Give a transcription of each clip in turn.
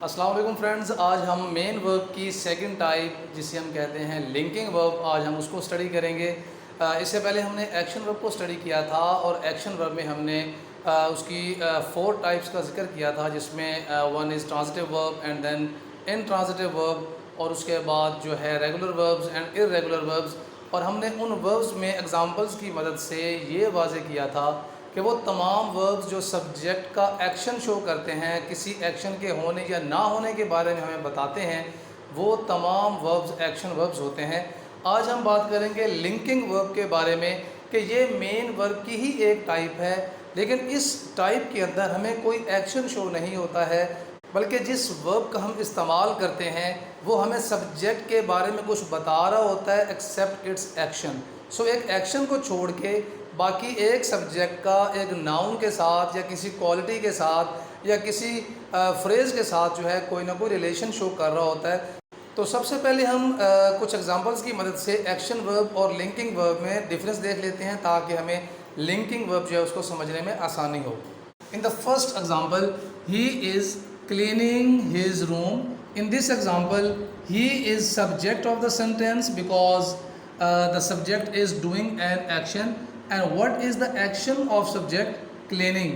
अस्सलाम वालेकुम फ्रेंड्स, आज हम मेन वर्ब की सेकंड टाइप जिसे हम कहते हैं लिंकिंग वर्ब, आज हम उसको स्टडी करेंगे। इससे पहले हमने एक्शन वर्ब को स्टडी किया था और एक्शन वर्ब में हमने उसकी 4 टाइप्स का जिक्र किया था, जिसमें one is transitive verb and then intransitive verb और उसके बाद जो है regular verbs and irregular verbs. और हमने उन वर्ब्स में एग्जांपल्स की मदद से ये वाज़े किया था कि वो तमाम वर्ब्स जो सब्जेक्ट का एक्शन शो करते हैं, किसी एक्शन के होने या ना होने के बारे में हमें बताते हैं, वो तमाम वर्ब्स एक्शन वर्ब्स होते हैं। आज हम बात करेंगे लिंकिंग वर्ब के बारे में कि ये मेन वर्ब की ही एक टाइप है, लेकिन इस टाइप के अंदर हमें कोई एक्शन शो नहीं होता है, बल्कि जिस वर्ब का हम इस्तेमाल करते हैं वो हमें सब्जेक्ट के बारे में कुछ बता रहा होता है एक्सेप्ट इट्स एक्शन। सो एक एक्शन को छोड़ के बाकी एक सब्जेक्ट का एक नाउन के साथ या किसी क्वालिटी के साथ या किसी फ्रेज़ के साथ जो है कोई ना कोई रिलेशन शो कर रहा होता है। तो सबसे पहले हम कुछ एग्जांपल्स की मदद से एक्शन वर्ब और लिंकिंग वर्ब में डिफरेंस देख लेते हैं, ताकि हमें लिंकिंग वर्ब जो है उसको समझने में आसानी हो। इन the first example, he is cleaning his room. In this example he is subject of the sentence because the subject is doing an action. And what is the action of subject? Cleaning.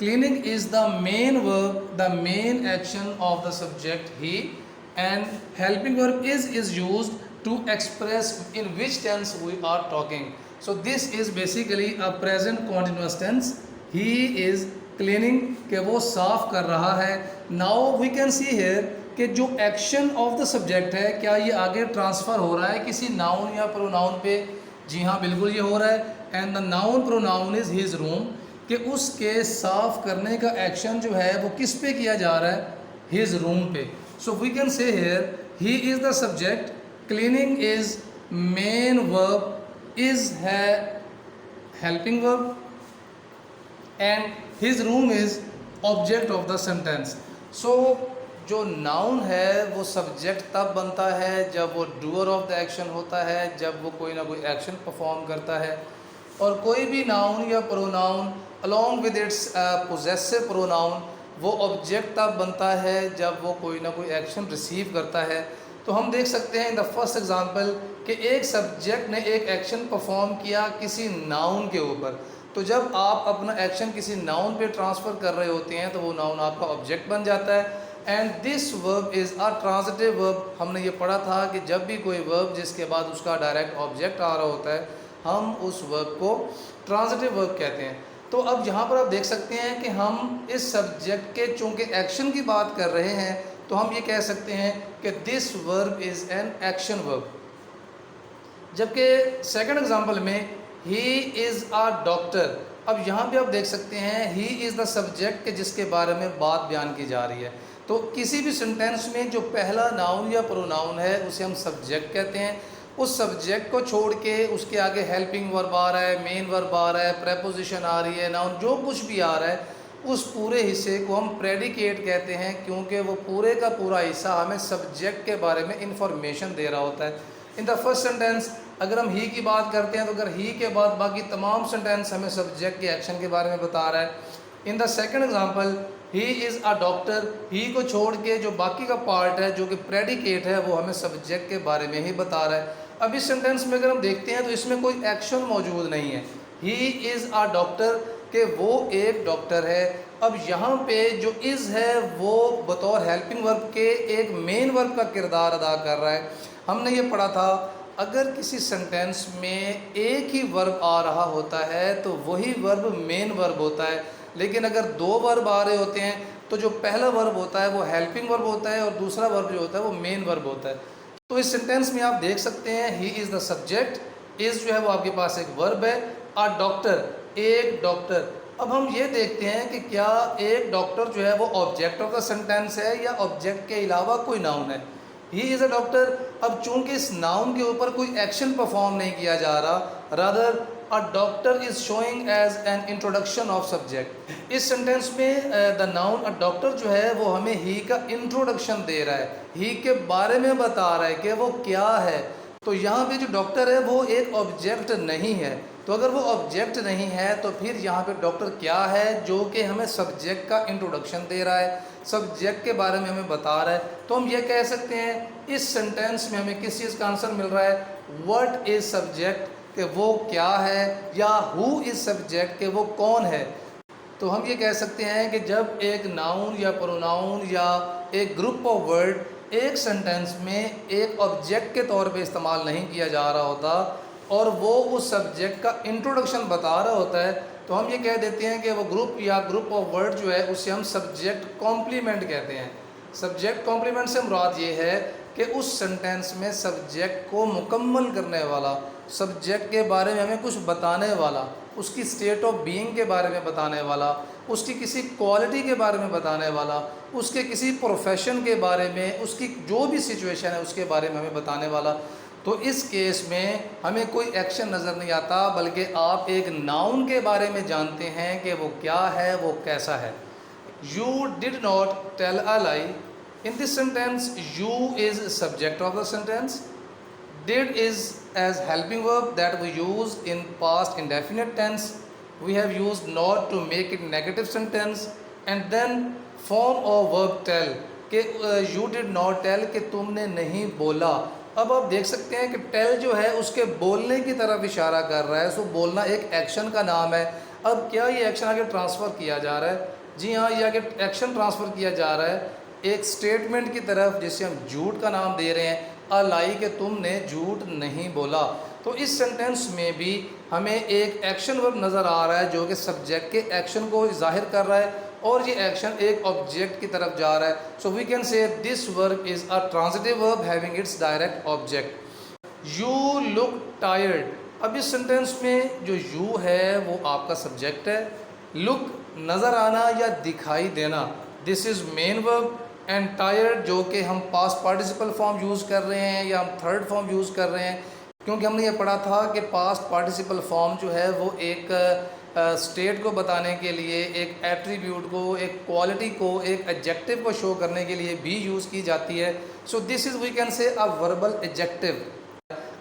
Cleaning is the main verb, the main action of the subject he, and helping verb is used to express in which tense we are talking. So this is basically a present continuous tense. He is cleaning, के वो साफ कर रहा है। Now we can see here कि जो action of the subject है, क्या ये आगे ट्रांसफ़र हो रहा है किसी नाउन या प्रोनाउन पे? जी हाँ, बिल्कुल ये हो रहा है। And the noun pronoun is his room, कि उसके साफ़ करने का एक्शन जो है वो किस पे किया जा रहा है? हिज रूम पे। So we can say here he is the subject, cleaning is main verb, is है helping verb and his room is object of the sentence. So जो नाउन है वो सब्जेक्ट तब बनता है जब वो डूअर ऑफ द एक्शन होता है, जब वो कोई ना कोई एक्शन परफॉर्म करता है। और कोई भी नाउन या pronoun along with its possessive pronoun वो ऑब्जेक्ट तब बनता है जब वो कोई ना कोई एक्शन रिसीव करता है। तो हम देख सकते हैं इन द फर्स्ट एग्जांपल कि एक सब्जेक्ट ने एक एक्शन परफॉर्म किया किसी नाउन के ऊपर। तो जब आप अपना एक्शन किसी नाउन पे ट्रांसफ़र कर रहे होते हैं तो वो नाउन आपका ऑब्जेक्ट बन जाता है। And this verb is a transitive verb. हमने ये पढ़ा था कि जब भी कोई वर्ब जिसके बाद उसका डायरेक्ट ऑब्जेक्ट आ रहा होता है, हम उस वर्ब को ट्रांजिटिव वर्ब कहते हैं। तो अब यहाँ पर आप देख सकते हैं कि हम इस सब्जेक्ट के चूँकि एक्शन की बात कर रहे हैं, तो हम ये कह सकते हैं कि this verb is an action verb. जबकि सेकंड एग्जांपल में ही इज़ अ डॉक्टर, अब यहाँ पे आप देख सकते हैं ही इज़ द सब्जेक्ट के जिसके बारे में बात बयान की जा रही है। तो किसी भी सेंटेंस में जो पहला नाउन या प्रोनाउन है उसे हम सब्जेक्ट कहते हैं। उस सब्जेक्ट को छोड़ के उसके आगे हेल्पिंग वर्ब आ रहा है, मेन वर्ब आ रहा है, प्रेपोजिशन आ रही है, नाउन जो कुछ भी आ रहा है, उस पूरे हिस्से को हम प्रेडिकेट कहते हैं, क्योंकि वो पूरे का पूरा हिस्सा हमें सब्जेक्ट के बारे में इंफॉर्मेशन दे रहा होता है। इन द फर्स्ट सेंटेंस अगर हम ही की बात करते हैं तो अगर ही के बाद बाकी तमाम सेंटेंस हमें सब्जेक्ट के एक्शन के बारे में बता रहा है। In the second example he is a doctor, he को छोड़ के जो बाकी का पार्ट है जो कि प्रेडिकेट है वो हमें सब्जेक्ट के बारे में ही बता रहा है। अब इस सेंटेंस में अगर हम देखते हैं तो इसमें कोई एक्शन मौजूद नहीं है। ही इज़ अ डॉक्टर कि वो एक डॉक्टर है। अब यहाँ पे जो इज़ है वो बतौर हेल्पिंग वर्ब के एक मेन वर्ब का किरदार अदा कर रहा है। हमने ये पढ़ा था अगर किसी सेंटेंस में एक ही वर्ब आ रहा होता है तो वही वर्ब मेन वर्ब होता है, लेकिन अगर दो वर्ब आ रहे होते हैं तो जो पहला वर्ब होता है वो हेल्पिंग वर्ब होता है और दूसरा वर्ब जो होता है वो मेन वर्ब होता है। तो इस सेंटेंस में आप देख सकते हैं ही इज़ द सब्जेक्ट, इज़ जो है वो आपके पास एक वर्ब है, अ डॉक्टर एक डॉक्टर। अब हम ये देखते हैं कि क्या एक डॉक्टर जो है वो ऑब्जेक्ट ऑफ द सेंटेंस है या ऑब्जेक्ट के अलावा कोई नाउन है। ही इज़ अ डॉक्टर, अब चूंकि इस नाउन के ऊपर कोई एक्शन परफॉर्म नहीं किया जा रहा, rather a doctor is showing as an introduction of subject. इस सेंटेंस में द नाउन अ डॉक्टर जो है वो हमें ही का इंट्रोडक्शन दे रहा है, ही के बारे में बता रहा है कि वो क्या है। तो यहाँ पे जो डॉक्टर है वो एक ऑब्जेक्ट नहीं है, तो अगर वो ऑब्जेक्ट नहीं है तो फिर यहाँ पे डॉक्टर क्या है जो कि हमें सब्जेक्ट का इंट्रोडक्शन दे रहा है, सब्जेक्ट के बारे में हमें बता रहा है। तो हम ये कह सकते हैं इस सेंटेंस में हमें किस चीज़ का आंसर मिल रहा है, व्हाट इज़ सब्जेक्ट, कि वो क्या है, या हु इज़ सब्जेक्ट, कि वो कौन है। तो हम ये कह सकते हैं कि जब एक नाउन या प्रोनाउन या एक ग्रुप ऑफ वर्ड एक सेंटेंस में एक ऑब्जेक्ट के तौर पे इस्तेमाल नहीं किया जा रहा होता और वो उस सब्जेक्ट का इंट्रोडक्शन बता रहा होता है, तो हम ये कह देते हैं कि वो ग्रुप या ग्रुप ऑफ वर्ड जो है उसे हम सब्जेक्ट कॉम्प्लीमेंट कहते हैं। सब्जेक्ट कॉम्प्लीमेंट से मुराद ये है कि उस सेंटेंस में सब्जेक्ट को मुकम्मल करने वाला, सब्जेक्ट के बारे में हमें कुछ बताने वाला, उसकी स्टेट ऑफ बीइंग के बारे में बताने वाला, उसकी किसी क्वालिटी के बारे में बताने वाला, उसके किसी प्रोफेशन के बारे में, उसकी जो भी सिचुएशन है उसके बारे में हमें बताने वाला। तो इस केस में हमें कोई एक्शन नज़र नहीं आता, बल्कि आप एक नाउन के बारे में जानते हैं कि वो क्या है, वो कैसा है। You did not tell a lie. In this sentence, you is subject of the sentence. Did is as helping verb that we use in past indefinite tense. We have used not to make it negative sentence. And then form of verb tell कि you did not tell कि तुमने नहीं बोला। अब आप देख सकते हैं कि tell जो है उसके बोलने की तरफ इशारा कर रहा है। सो बोलना एक एक्शन का नाम है। अब क्या ये एक्शन आगे ट्रांसफ़र किया जा रहा है? जी हाँ, ये आगे एक्शन ट्रांसफ़र किया जा रहा है एक स्टेटमेंट की तरफ, जिसे हम झूठ का नाम दे रहे हैं, अ लाई कि तुमने झूठ नहीं बोला। तो इस सेंटेंस में भी हमें एक एक्शन वर्ब नज़र आ रहा है जो कि सब्जेक्ट के एक्शन को जाहिर कर रहा है और ये एक्शन एक ऑब्जेक्ट की तरफ जा रहा है। So we can say this verb is a transitive verb having its direct object. You look tired. अब इस सेंटेंस में जो यू है वो आपका सब्जेक्ट है, लुक नज़र आना या दिखाई देना, this is main verb, and tired जो कि हम पास्ट पार्टिसिपल फॉर्म यूज़ कर रहे हैं या हम थर्ड फॉर्म यूज़ कर रहे हैं, क्योंकि हमने ये पढ़ा था कि पास्ट पार्टिसिपल फॉर्म जो है वो एक स्टेट को बताने के लिए, एक एट्रीब्यूट को, एक क्वालिटी को, एक एडजेक्टिव को शो करने के लिए भी यूज़ की जाती है। So this is we can say a verbal adjective.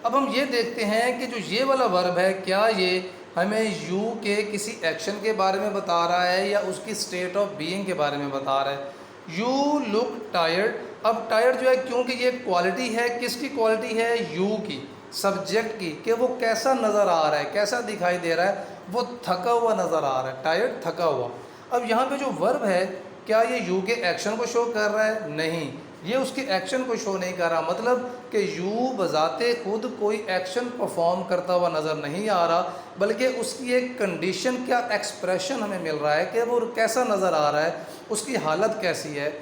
अब हम ये देखते हैं कि जो ये वाला वर्ब है, क्या ये हमें यू के किसी एक्शन के बारे में बता रहा है या उसकी स्टेट ऑफ बीइंग के बारे में बता रहा है। You look tired. अब टायर्ड जो है, क्योंकि ये क्वालिटी है, किसकी क्वालिटी है? यू की, सब्जेक्ट की, कि वो कैसा नज़र आ रहा है, कैसा दिखाई दे रहा है, वो थका हुआ नज़र आ रहा है, टायर्ड, थका हुआ। अब यहाँ पे जो वर्ब है, क्या ये यू के एक्शन को शो कर रहा है? नहीं, ये उसके एक्शन को शो नहीं कर रहा। मतलब कि यू बजाते खुद कोई एक्शन परफॉर्म करता हुआ नज़र नहीं आ रहा, बल्कि उसकी एक कंडीशन, क्या एक्सप्रेशन हमें मिल रहा है कि वो कैसा नज़र आ रहा है, उसकी हालत कैसी है।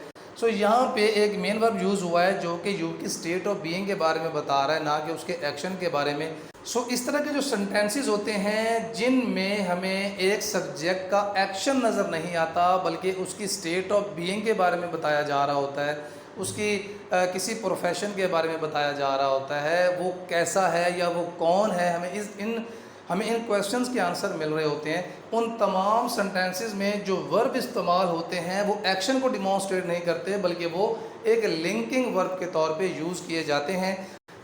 सो यहाँ पे एक मेन वर्ब यूज़ हुआ है जो कि यू की स्टेट ऑफ बीइंग के बारे में बता रहा है, ना कि उसके एक्शन के बारे में। सो इस तरह के जो सेंटेंसेस होते हैं जिनमें हमें एक सब्जेक्ट का एक्शन नज़र नहीं आता, बल्कि उसकी स्टेट ऑफ बीइंग के बारे में बताया जा रहा होता है, उसकी किसी प्रोफेशन के बारे में बताया जा रहा होता है, वो कैसा है या वो कौन है, हमें इन क्वेश्चंस के आंसर मिल रहे होते हैं। उन तमाम सेंटेंसेस में जो वर्ब इस्तेमाल होते हैं वो एक्शन को डिमॉन्स्ट्रेट नहीं करते, बल्कि वो एक लिंकिंग वर्ब के तौर पे यूज़ किए जाते हैं।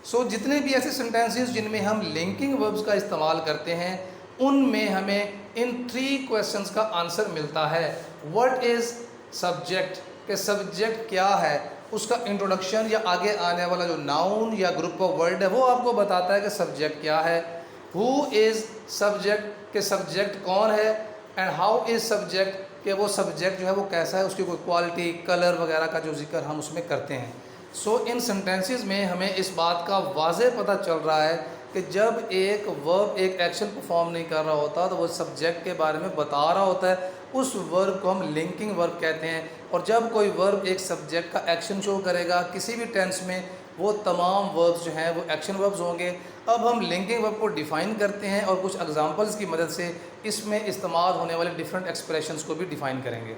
सो जितने भी ऐसे सेंटेंसेस जिनमें हम लिंकिंग वर्ब्स का इस्तेमाल करते हैं, उनमें हमें इन 3 क्वेश्चंस का आंसर मिलता है। व्हाट इज़ सब्जेक्ट, के सब्जेक्ट क्या है, उसका इंट्रोडक्शन या आगे आने वाला जो नाउन या ग्रुप ऑफ वर्ड है वो आपको बताता है कि सब्जेक्ट क्या है। हु इज़ सब्जेक्ट, के सब्जेक्ट कौन है, एंड हाउ इज़ सब्जेक्ट, कि वो सब्जेक्ट जो है वो कैसा है, उसकी कोई क्वालिटी, कलर वगैरह का जो जिक्र हम उसमें करते हैं। सो इन सेंटेंसेस में हमें इस बात का वाज़े पता चल रहा है कि जब एक वर्ब एक एक्शन परफॉर्म नहीं कर रहा होता तो वो सब्जेक्ट के बारे में बता रहा होता है, उस वर्ब को हम लिंकिंग वर्ब कहते हैं। और जब कोई वर्ब एक सब्जेक्ट का एक्शन शो करेगा किसी भी टेंस में, वो तमाम वर्ब्स जो हैं वो एक्शन वर्ब्स होंगे। अब हम लिंकिंग वर्ब को डिफ़ाइन करते हैं और कुछ एग्जांपल्स की मदद से इसमें इस्तेमाल होने वाले डिफरेंट एक्सप्रेशंस को भी डिफ़ाइन करेंगे।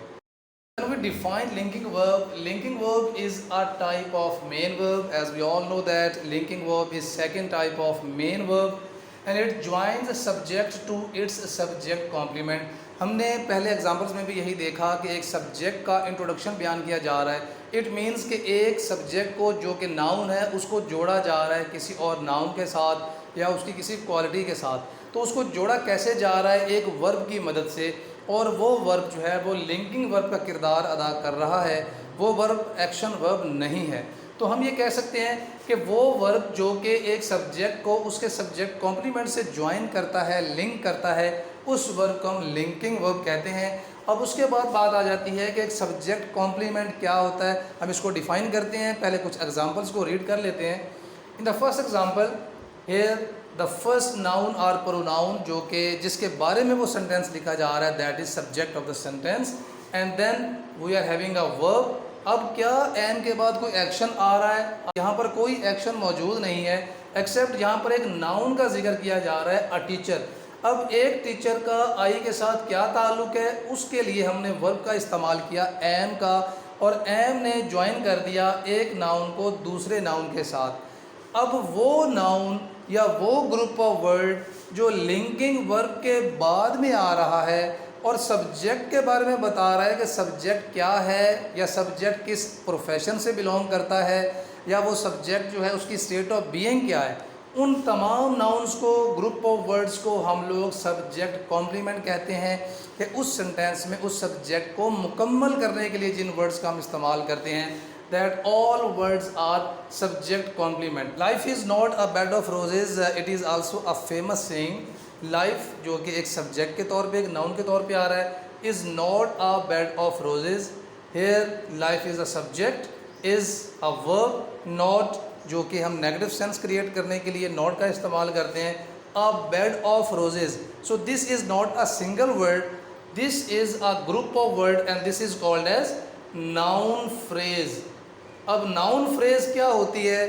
When we define linking verb is a type of main verb. As we all know that linking verb is second type of main verb and it joins the subject to its subject complement. हमने पहले examples में भी यही देखा कि एक subject का introduction बयान किया जा रहा है। इट मीन्स कि एक सब्जेक्ट को जो कि नाउन है उसको जोड़ा जा रहा है किसी और नाउन के साथ, या उसकी किसी क्वालिटी के साथ, तो उसको जोड़ा कैसे जा रहा है एक वर्ब की मदद से, और वो वर्ब जो है वो लिंकिंग वर्ब का किरदार अदा कर रहा है, वो वर्ब एक्शन वर्ब नहीं है। तो हम ये कह सकते हैं कि वो वर्ब जो कि एक सब्जेक्ट को उसके सब्जेक्ट कॉम्प्लीमेंट से ज्वाइन करता है, लिंक करता है, उस वर्ब को हम लिंकिंग वर्ब कहते हैं। अब उसके बाद बात आ जाती है कि एक सब्जेक्ट कॉम्प्लीमेंट क्या होता है, हम इसको डिफ़ाइन करते हैं। पहले कुछ एग्जांपल्स को रीड कर लेते हैं। In the first example here the first noun और प्रोनाउन जो कि जिसके बारे में वो सेंटेंस लिखा जा रहा है, that is subject of the sentence, and then we are having a verb. अब क्या एन के बाद कोई एक्शन आ रहा है? यहाँ पर कोई एक्शन मौजूद नहीं है, एक्सेप्ट यहाँ पर एक नाउन का जिक्र किया जा रहा है, अ टीचर। अब एक टीचर का आई के साथ क्या ताल्लुक़ है, उसके लिए हमने वर्ब का इस्तेमाल किया एम का, और एम ने ज्वाइन कर दिया एक नाउन को दूसरे नाउन के साथ। अब वो नाउन या वो ग्रुप ऑफ वर्ड जो लिंकिंग वर्ब के बाद में आ रहा है और सब्जेक्ट के बारे में बता रहा है कि सब्जेक्ट क्या है, या सब्जेक्ट किस प्रोफेशन से बिलोंग करता है, या वो सब्जेक्ट जो है उसकी स्टेट ऑफ बीइंग क्या है, उन तमाम नाउन्स को, ग्रुप ऑफ वर्ड्स को हम लोग सब्जेक्ट कॉम्प्लीमेंट कहते हैं। कि उस सेंटेंस में उस सब्जेक्ट को मुकम्मल करने के लिए जिन वर्ड्स का हम इस्तेमाल करते हैं, that all words are subject complement. Life is not a bed of roses, it is also a famous saying. Life जो कि एक सब्जेक्ट के तौर पे, एक नाउन के तौर पे आ रहा है, is not a bed of roses. Here life is a subject, is a verb, not जो कि हम नेगेटिव सेंस क्रिएट करने के लिए नॉट का इस्तेमाल करते हैं, a bed of roses. So this is not a single word, this is a group of word and this is called as noun phrase. अब नाउन फ्रेज क्या होती है?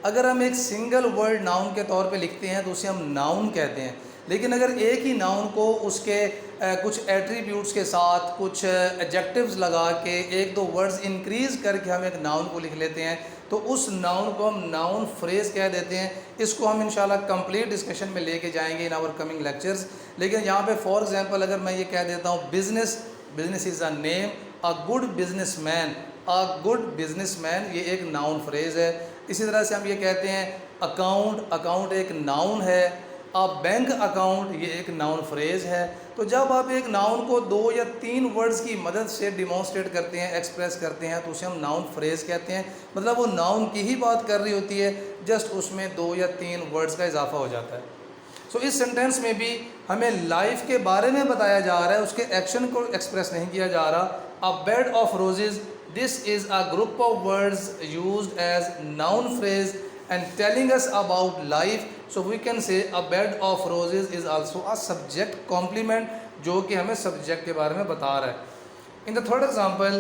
अगर हम एक सिंगल वर्ड नाउन के तौर पे लिखते हैं तो उसे हम नाउन कहते हैं, लेकिन अगर एक ही नाउन को उसके कुछ एट्रीब्यूट्स के साथ, कुछ एडजेक्टिव्स लगा के, एक दो वर्ड्स इंक्रीज करके हम एक नाउन को लिख लेते हैं, तो उस नाउन को हम नाउन फ्रेज कह देते हैं। इसको हम इंशाल्लाह कंप्लीट डिस्कशन में लेके जाएंगे इन आवर कमिंग लेक्चर्स। लेकिन यहाँ पे फॉर एग्जांपल अगर मैं ये कह देता हूँ business, business is a name, a good businessman, a good businessman, ये एक नाउन फ्रेज है। इसी तरह से हम ये कहते हैं अकाउंट, अकाउंट एक नाउन है। अ बैंक अकाउंट, ये एक नाउन फ्रेज है। तो जब आप एक नाउन को 2 या 3 वर्ड्स की मदद से डिमॉन्स्ट्रेट करते हैं, एक्सप्रेस करते हैं, तो उसे हम नाउन फ्रेज कहते हैं। मतलब वो नाउन की ही बात कर रही होती है, जस्ट उसमें 2 या 3 वर्ड्स का इजाफा हो जाता है। सो इस सेंटेंस में भी हमें लाइफ के बारे में बताया जा रहा है, उसके एक्शन को एक्सप्रेस नहीं किया जा रहा। A bed of roses, this is a group of words used as noun phrase and telling us about life, so we can say a bed of roses is also a subject complement जो कि हमें subject के बारे में बता रहा है। In the third example,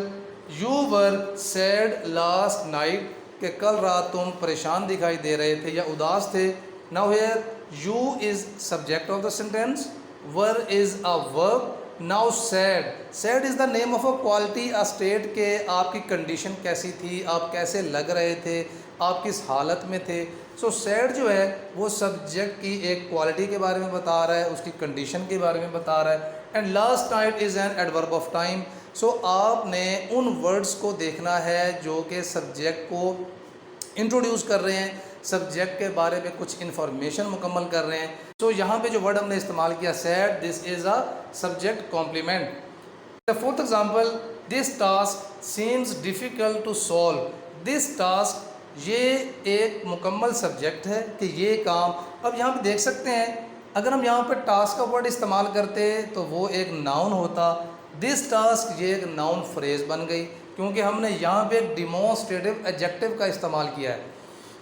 you were sad last night, कि कल रात तुम परेशान दिखाई दे रहे थे या उदास थे। now here you is subject of the sentence, were is a verb, now sad, sad is the name of a quality, a state के आपकी कंडीशन कैसी थी, आप कैसे लग रहे थे, आप किस हालत में थे। सो सैड जो है वो सब्जेक्ट की एक क्वालिटी के बारे में बता रहा है, उसकी कंडीशन के बारे में बता रहा है। And last night is an adverb of time. So आपने उन वर्ड्स को देखना है जो कि सब्जेक्ट को इंट्रोड्यूस कर रहे हैं, सब्जेक्ट के बारे में कुछ इन्फॉर्मेशन मुकम्मल कर रहे हैं। सो यहाँ पे जो वर्ड हमने इस्तेमाल किया said, this is a subject complement. The fourth example, this task seems difficult to solve. This task, ये एक मुकम्मल सब्जेक्ट है कि ये काम। अब यहाँ पे देख सकते हैं, अगर हम यहाँ पर टास्क का वर्ड इस्तेमाल करते तो वो एक नाउन होता। दिस टास्क, ये एक नाउन फ्रेज बन गई क्योंकि हमने यहाँ पे एक डिमॉन्स्ट्रेटिव एडजेक्टिव का इस्तेमाल किया है।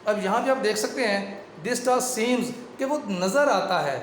अब यहाँ पे आप देख सकते हैं दिस टास्क सीम्स, कि वो नज़र आता है,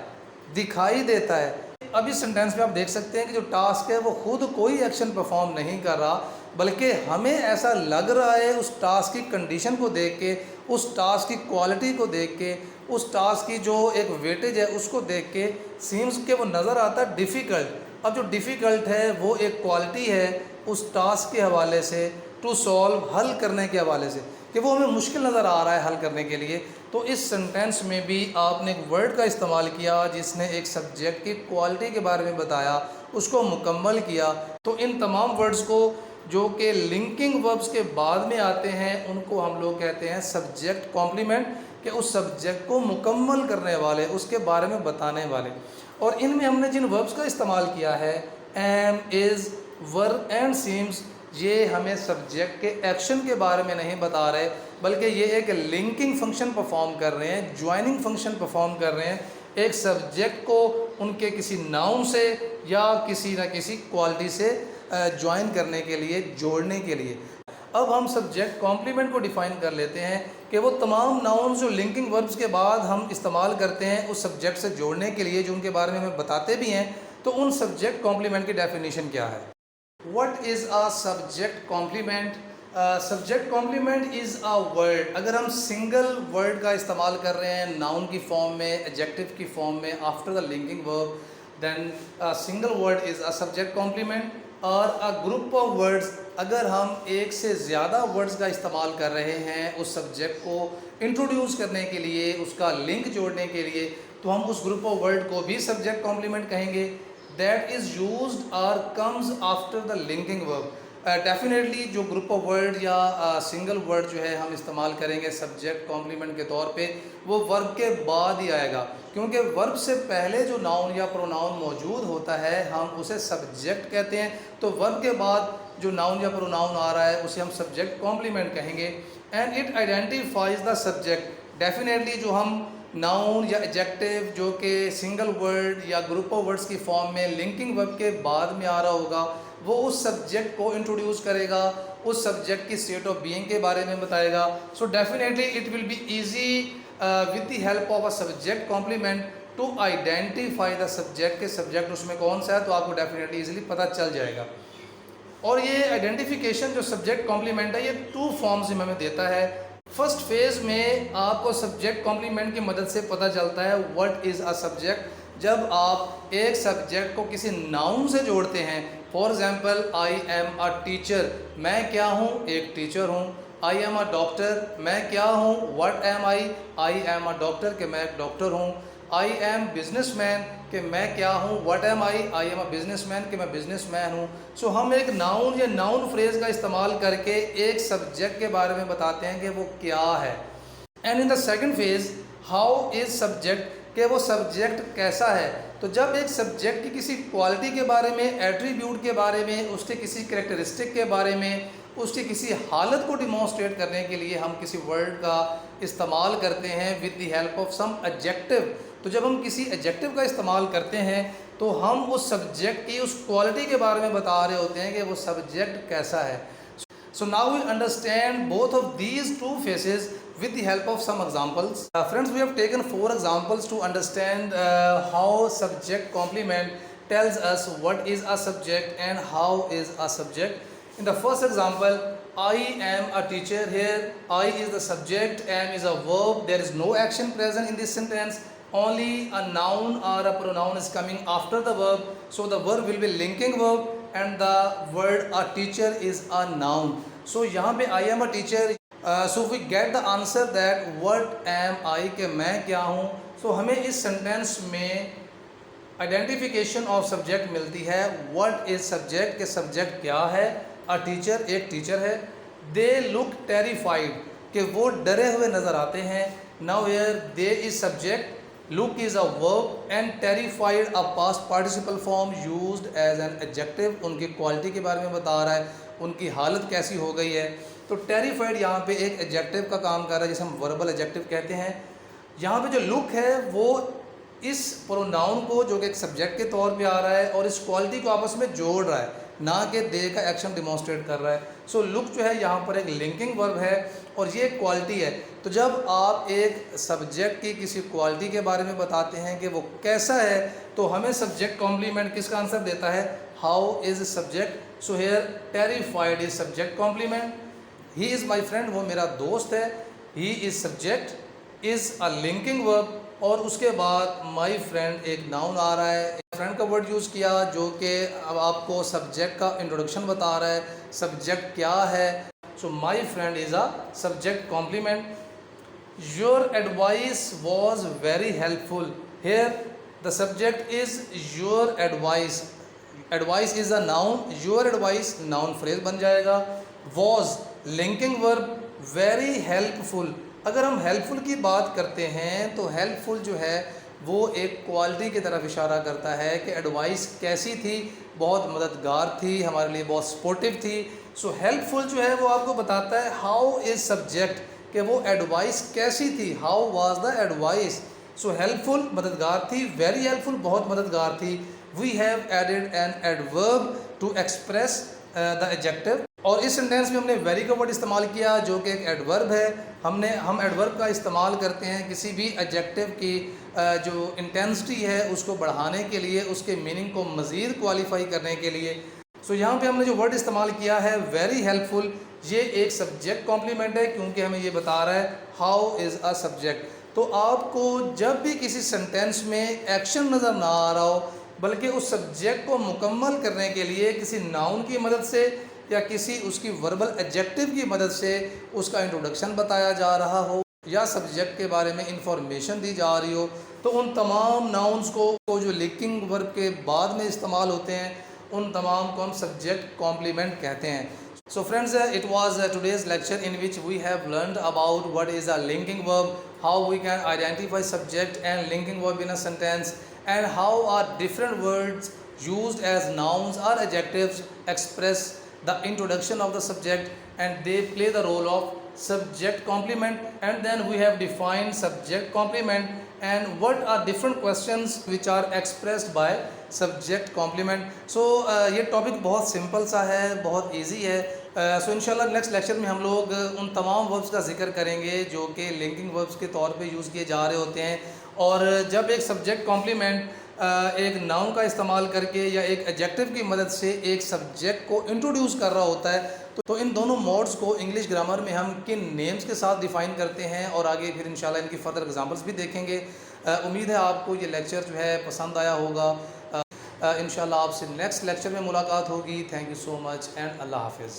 दिखाई देता है। अब इस सेंटेंस में आप देख सकते हैं कि जो टास्क है वो खुद कोई एक्शन परफॉर्म नहीं कर रहा, बल्कि हमें ऐसा लग रहा है उस टास्क की कंडीशन को देख के, उस टास्क की क्वालिटी को देख के, उस टास्क की जो एक वेटेज है उसको देख के सीम्स के वो नज़र आता है डिफ़िकल्ट। अब जो डिफ़िकल्ट है वो एक क्वालिटी है उस टास्क के हवाले से, टू सॉल्व, हल करने के हवाले से, कि वो हमें मुश्किल नज़र आ रहा है हल करने के लिए। तो इस सेंटेंस में भी आपने एक वर्ड का इस्तेमाल किया जिसने एक सब्जेक्ट की क्वालिटी के बारे में बताया, उसको मुकम्मल किया। तो इन तमाम वर्ड्स को जो कि लिंकिंग वर्ब्स के बाद में आते हैं उनको हम लोग कहते हैं सब्जेक्ट कॉम्प्लीमेंट, कि उस सब्जेक्ट को मुकम्मल करने वाले, उसके बारे में बताने वाले। और इनमें हमने जिन वर्ब्स का इस्तेमाल किया है am, is, were and seems, ये हमें सब्जेक्ट के एक्शन के बारे में नहीं बता रहे, बल्कि ये एक लिंकिंग फंक्शन परफॉर्म कर रहे हैं, ज्वाइनिंग फंक्शन परफॉर्म कर रहे हैं, एक सब्जेक्ट को उनके किसी नाउन से या किसी न किसी क्वालिटी से ज्वाइन करने के लिए, जोड़ने के लिए। अब हम सब्जेक्ट कॉम्प्लीमेंट को डिफ़ाइन कर लेते हैं कि वो तमाम नाउन जो लिंकिंग वर्ब्स के बाद हम इस्तेमाल करते हैं उस सब्जेक्ट से जोड़ने के लिए, जो उनके बारे में हमें बताते भी हैं, तो उन सब्जेक्ट कॉम्प्लीमेंट की डेफिनेशन क्या है। What is a subject complement? Subject complement is a word, अगर हम सिंगल वर्ड का इस्तेमाल कर रहे हैं नाउन की फॉर्म में, एडजेक्टिव की फॉर्म में after the linking verb, then single word is a subject complement. और अ ग्रुप ऑफ वर्ड्स, अगर हम एक से ज़्यादा वर्ड्स का इस्तेमाल कर रहे हैं उस सब्जेक्ट को इंट्रोड्यूस करने के लिए, उसका लिंक जोड़ने के लिए, तो हम उस ग्रुप ऑफ वर्ड को भी सब्जेक्ट कॉम्प्लीमेंट कहेंगे। दैट इज़ यूज्ड और comes after the linking verb. Definitely जो ग्रुप ऑफ वर्ड या सिंगल वर्ड जो है हम इस्तेमाल करेंगे सब्जेक्ट कॉम्प्लीमेंट के तौर पे, वो वर्ब के बाद ही आएगा, क्योंकि वर्ब से पहले जो नाउन या प्रोनाउन मौजूद होता है हम उसे सब्जेक्ट कहते हैं, तो वर्ब के बाद जो नाउन या प्रोनाउन आ रहा है उसे हम सब्जेक्ट कॉम्प्लीमेंट कहेंगे। And it identifies the subject. Definitely जो हम नाउन या एडजेक्टिव जो कि सिंगल वर्ड या ग्रुप ऑफ वर्ड्स की फॉर्म में लिंकिंग वर्ब के बाद में आ रहा होगा, वो उस सब्जेक्ट को इंट्रोड्यूस करेगा, उस सब्जेक्ट की स्टेट ऑफ बीइंग के बारे में बताएगा। So definitely it will be easy with the help of a subject complement to identify the subject, के सब्जेक्ट उसमें कौन सा है, तो आपको डेफिनेटली ईजिली पता चल जाएगा। और ये आइडेंटिफिकेशन जो सब्जेक्ट कॉम्प्लीमेंट है, ये 2 फॉर्म्स में हमें देता है। फर्स्ट फेज़ में आपको सब्जेक्ट कॉम्प्लीमेंट की मदद से पता चलता है व्हाट इज़ अ सब्जेक्ट, जब आप एक सब्जेक्ट को किसी नाउन से जोड़ते हैं। For example, I am a teacher, मैं क्या हूँ, एक टीचर हूँ। आई एम अ डॉक्टर, मैं क्या हूँ, what am I am a doctor, कि मैं एक डॉक्टर हूँ। आई एम बिजनेसमैन, कि मैं क्या हूँ, what am I am a businessman, कि मैं बिजनेसमैन हूँ। सो हम एक नाउन या नाउन फ्रेज़ का इस्तेमाल करके एक सब्जेक्ट के बारे में बताते हैं कि वो क्या है। And in the second phase, how is subject, कि वो सब्जेक्ट कैसा है। तो जब एक सब्जेक्ट की किसी क्वालिटी के बारे में, एट्रीब्यूट के बारे में, उसके किसी करेक्टरिस्टिक के बारे में, उसकी किसी हालत को डिमॉन्स्ट्रेट करने के लिए हम किसी वर्ड का इस्तेमाल करते हैं with the help of some adjective. तो जब हम किसी एडजेक्टिव का इस्तेमाल करते हैं तो हम उस सब्जेक्ट की उस क्वालिटी के बारे में बता रहे होते हैं कि वो सब्जेक्ट कैसा है। So now we understand both of these two phases with the help of some examples. Friends, we have taken 4 examples to understand how subject complement tells us what is a subject and how is a subject. In the first example, I am a teacher. Here I is the subject, am is a verb, there is no action present in this sentence, only a noun or a pronoun is coming after the verb. So the verb will be linking verb and the word a teacher is a noun. So यहाँ पे I am a teacher, so we get the answer that what am I, के मैं क्या हूँ। so हमें इस sentence में identification of subject मिलती है। व्हाट इज सब्जेक्ट, के सब्जेक्ट क्या है। अ टीचर, एक टीचर है। दे लुक टेरिफाइड, कि वो डरे हुए नज़र आते हैं। Now here they is subject, look is a verb and terrified a past participle form used as an adjective. उनकी क्वालिटी के बारे में बता रहा है, उनकी हालत कैसी हो गई है। तो टेरिफाइड यहाँ पे एक एडजेक्टिव का काम कर रहा है, जिसे हम वर्बल एडजेक्टिव कहते हैं। यहाँ पे जो लुक है वो इस प्रोनाउन को, जो कि एक सब्जेक्ट के तौर पे आ रहा है, और इस क्वालिटी को आपस में जोड़ रहा है, ना कि दे का एक्शन डिमॉन्स्ट्रेट कर रहा है। सो लुक जो है यहाँ पर एक लिंकिंग वर्ब है और ये एक क्वालिटी है। तो जब आप एक सब्जेक्ट की किसी क्वालिटी के बारे में बताते हैं कि वो कैसा है, तो हमें सब्जेक्ट कॉम्प्लीमेंट किसका आंसर देता है, how is subject. So here terrified is subject complement. He is my friend, वो मेरा दोस्त है। He is subject, is a linking verb, और उसके बाद माई फ्रेंड एक नाउन आ रहा है। फ्रेंड का वर्ड यूज़ किया जो कि अब आपको सब्जेक्ट का इंट्रोडक्शन बता रहा है, सब्जेक्ट क्या है। So my friend is a subject complement. Your advice was very helpful. Here the subject is your advice, advice is a noun, your advice noun phrase बन जाएगा। Was linking verb, very helpful. अगर हम helpful की बात करते हैं तो helpful जो है वो एक क्वालिटी की तरफ इशारा करता है कि एडवाइस कैसी थी, बहुत मददगार थी, हमारे लिए बहुत सपोर्टिव थी। सो हेल्पफुल जो है वो आपको बताता है हाउ इज़ सब्जेक्ट, कि वो एडवाइस कैसी थी, how was the advice. So helpful मददगार थी, वेरी हेल्पफुल बहुत मददगार थी। We have added an adverb to express the adjective, और इस सेंटेंस में हमने वेरी का वर्ड इस्तेमाल किया जो कि एक एडवर्ब है। हम एडवर्ब का इस्तेमाल करते हैं किसी भी एडजेक्टिव की जो इंटेंसिटी है उसको बढ़ाने के लिए, उसके मीनिंग को मज़ीद क्वालिफाई करने के लिए। सो यहाँ पे हमने जो वर्ड इस्तेमाल किया है वेरी हेल्पफुल, ये एक सब्जेक्ट कॉम्प्लीमेंट है क्योंकि हमें ये बता रहा है हाउ इज़ अ सब्जेक्ट। तो आपको जब भी किसी सेंटेंस में एक्शन नज़र ना आ रहा हो, बल्कि उस सब्जेक्ट को मुकम्मल करने के लिए किसी नाउन की मदद से या किसी उसकी वर्बल एडजेक्टिव की मदद से उसका इंट्रोडक्शन बताया जा रहा हो या सब्जेक्ट के बारे में इंफॉर्मेशन दी जा रही हो, तो उन तमाम नाउन्स को जो लिंकिंग वर्ब के बाद में इस्तेमाल होते हैं उन तमाम को हम सब्जेक्ट कॉम्प्लीमेंट कहते हैं। So friends, it was today's lecture in which we have learned about what is a linking verb, how we can identify subject and linking verb in a sentence, and how are different words used as nouns or adjectives express the introduction of the subject, and they play the role of subject complement. And then we have defined subject complement and what are different questions which are expressed by subject complement. सो ये topic बहुत simple सा है, बहुत easy है। सो इंशाल्लाह next lecture में हम लोग उन तमाम वर्ब्स का जिक्र करेंगे जो कि लिंकिंग वर्ब्स के तौर पे यूज़ किए जा रहे होते हैं। और जब एक सब्जेक्ट कॉम्प्लीमेंट एक नाउन का इस्तेमाल करके या एक एडजेक्टिव की मदद से एक सब्जेक्ट को इंट्रोड्यूस कर रहा होता है, तो इन दोनों मोड्स को इंग्लिश ग्रामर में हम किन नेम्स के साथ डिफ़ाइन करते हैं और आगे फिर इंशाल्लाह इनकी फ़र्दर एग्जांपल्स भी देखेंगे। उम्मीद है आपको ये लेक्चर जो है पसंद आया होगा। इंशाल्लाह आपसे नेक्स्ट लेक्चर में मुलाकात होगी। Thank you so much and अल्लाह हाफिज़।